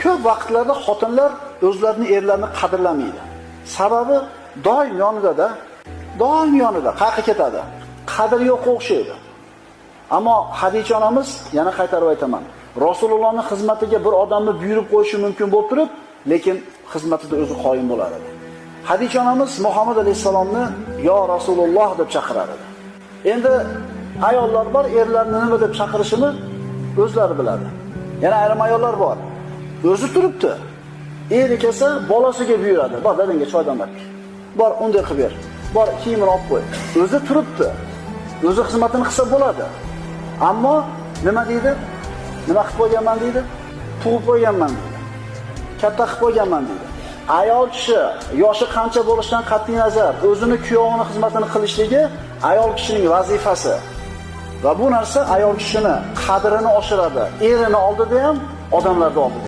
Ko'p vaqtlarda xotinlar o'zlarining erlarini qadrlamaydi. Sababi doim yonida, qayerga ketadi. Qadri yo'q o'xshaydi. Ammo Hadicha onamiz, yana qaytarib aytaman, Rasulullohning xizmatiga bir odamni buyurib qo'yishi mumkin bo'lib turib, lekin xizmatida o'zi qoyim bo'lar edi. Hadicha onamiz Muhammad alayhisalomni yo Rasululloh deb chaqirar edi. Endi ayollar bor, erlarni nima deb chaqirishini o'zlari biladi. Yana ayrim ayollar bor. O'zi turibdi. Eri kelsa bolasiga buyuradi. Bor, dadangga choy damlab. Bor, unday qilib ber. Bor, kiyimini olib qo'y. O'zi turibdi. O'zi xizmatini qilsa bo'ladi. Ammo nima deydi? Nima qilib qo'yganman deydi? Tug'ib qo'yganman deydi. Katta qilib qo'yganman deydi. Ayol kishi yoshi qancha bo'lishidan qat'iy nazar o'zini kuyovining xizmatini qilishligi ayol kishining vazifasi. Va bu narsa ayol kishini qadrini oshiradi. Erini oldida ham, odamlarda oldida.